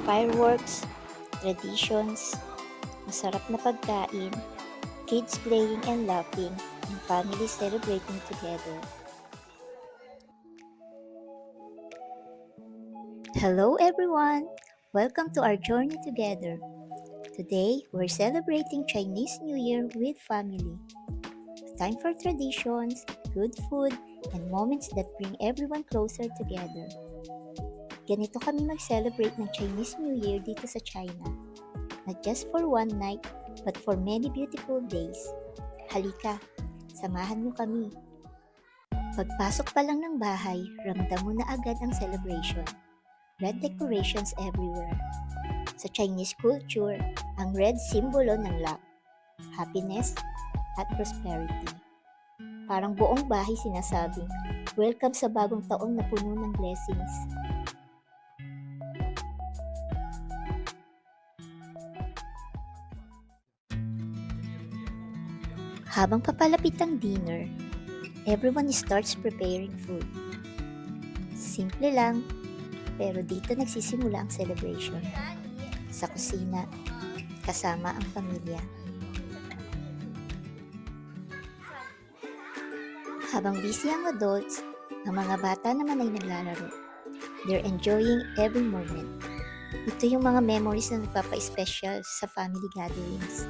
fireworks, traditions, masarap na pagkain, kids playing and laughing, and families celebrating together. Hello everyone! Welcome to our journey together. Today, we're celebrating Chinese New Year with family. Time for traditions, good food, and moments that bring everyone closer together. Ganito kami mag-celebrate ng Chinese New Year dito sa China. Not just for one night, but for many beautiful days. Halika, samahan niyo kami. Pagpasok pa lang ng bahay, ramdam mo na agad ang celebration. Red decorations everywhere. Sa Chinese culture, ang red simbolo ng luck, happiness, at prosperity. Parang buong bahay sinasabing, welcome sa bagong taon na puno ng blessings. Habang papalapit ang dinner, everyone starts preparing food. Simple lang, pero dito nagsisimula ang celebration. Sa kusina, kasama ang pamilya. Habang busy ang adults, ang mga bata naman ay naglalaro. They're enjoying every moment. Ito yung mga memories na nagpapa-special sa family gatherings.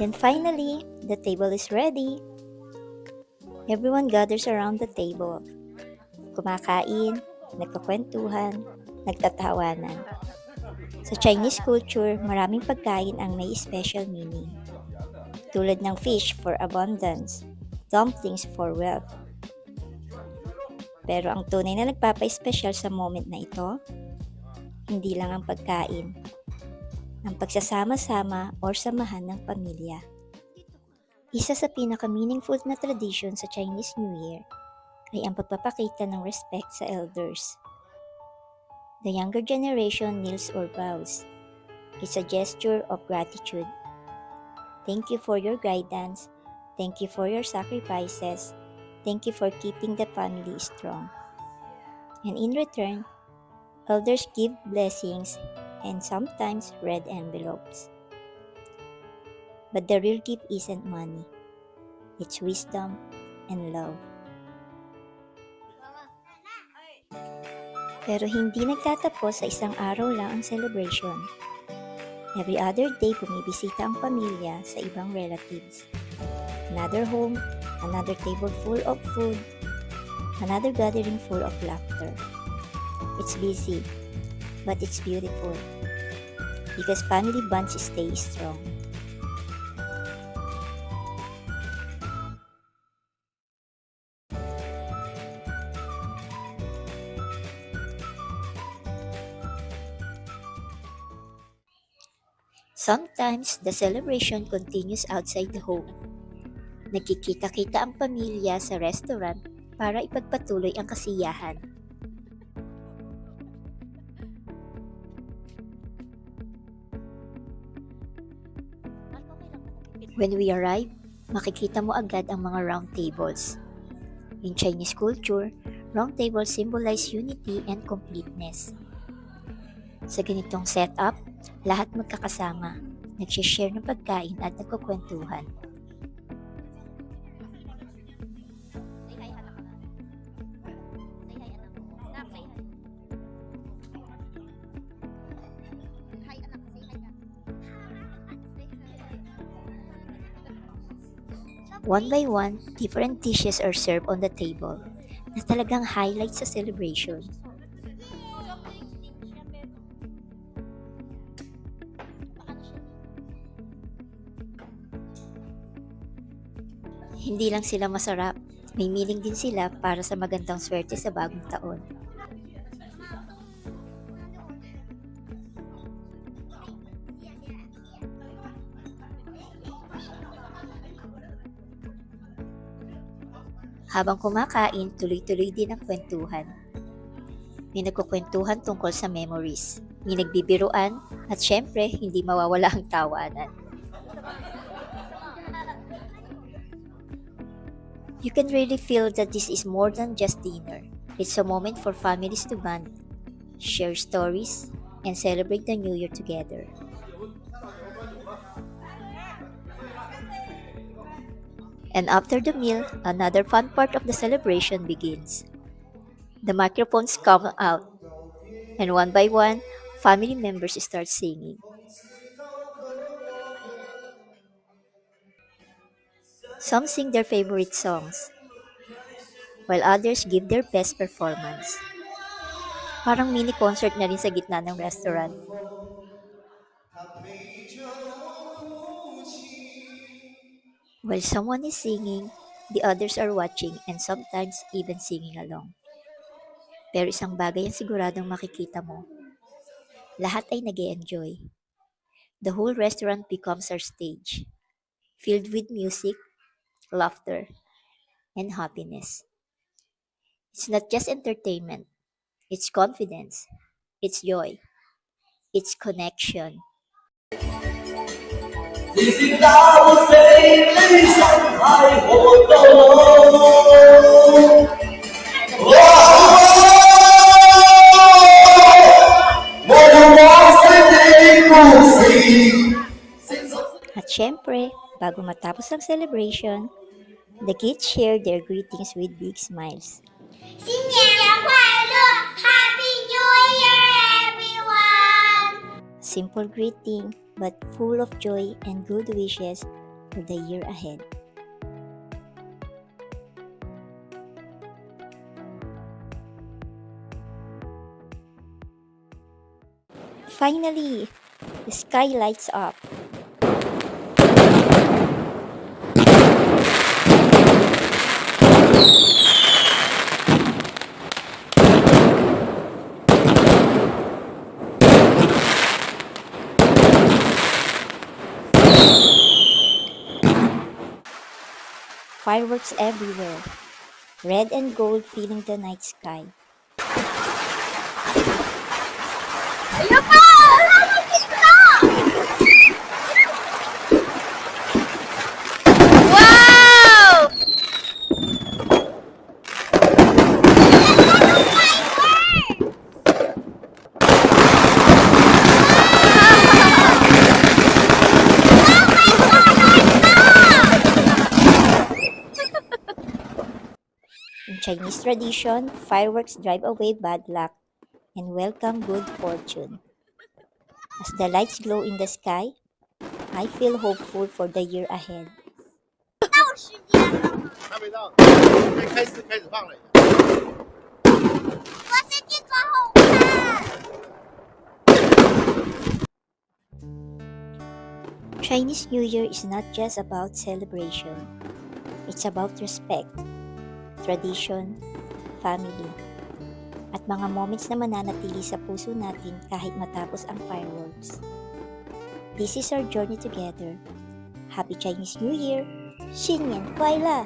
And finally, the table is ready. Everyone gathers around the table. Kumakain, nagkukwentuhan, nagtatawanan. Sa Chinese culture, maraming pagkain ang may special meaning. Tulad ng fish for abundance, dumplings for wealth. Pero ang tunay na nagpapa-special sa moment na ito, hindi lang ang pagkain, ang pagsasama-sama or samahan ng pamilya. Isa sa pinaka-meaningful na tradisyon sa Chinese New Year ay ang pagpapakita ng respect sa elders. The younger generation kneels or bows. It's a gesture of gratitude. Thank you for your guidance. Thank you for your sacrifices. Thank you for keeping the family strong. And in return, elders give blessings and sometimes red envelopes. But the real gift isn't money. It's wisdom and love. Pero hindi nagtatapos sa isang araw lang ang celebration. Every other day, bumibisita ang pamilya sa ibang relatives. Another home, another table full of food, another gathering full of laughter. It's busy, but it's beautiful. Because family bonds stay strong. Sometimes, the celebration continues outside the home. Nagkikita-kita ang pamilya sa restaurant para ipagpatuloy ang kasiyahan. When we arrive, makikita mo agad ang mga round tables. In Chinese culture, round tables symbolize unity and completeness. Sa ganitong setup, lahat magkakasama, nagsishare ng pagkain at nagkukwentuhan. One by one, different dishes are served on the table na talagang highlight sa celebration. Hindi lang sila masarap, may meaning din sila para sa magandang swerte sa bagong taon. Habang kumakain, tuloy-tuloy din ang kwentuhan. May nagkukwentuhan tungkol sa memories, may nagbibiruan, at syempre, hindi mawawala ang tawanan. You can really feel that this is more than just dinner. It's a moment for families to bond, share stories, and celebrate the new year together. And after the meal, another fun part of the celebration begins. The microphones come out, and one by one, family members start singing. Some sing their favorite songs, while others give their best performance. Parang mini concert na rin sa gitna ng restaurant. While someone is singing, the others are watching and sometimes even singing along. Pero isang bagay ang siguradong makikita mo. Lahat ay nag enjoy. The whole restaurant becomes our stage, filled with music, laughter, and happiness. It's not just entertainment, it's confidence, it's joy, it's connection. 提醒到谁理想还活动？哇！我要往谁的故事？ At syempre, bago matapos ang celebration, the kids share their greetings with big smiles. 新年快乐 Happy New Year everyone! Simple greeting, but full of joy and good wishes for the year ahead. Finally, the sky lights up. Fireworks everywhere, red and gold filling the night sky. Ayun pa! Nakakita! Wow! In Chinese tradition, fireworks drive away bad luck and welcome good fortune. As the lights glow in the sky, I feel hopeful for the year ahead. 到时间了，还没到，开始放了。我是这个好看。 Chinese New Year is not just about celebration. It's about respect, tradition, family, at mga moments na mananatili sa puso natin kahit matapos ang fireworks. This is our journey together. Happy Chinese New Year! 新年快乐!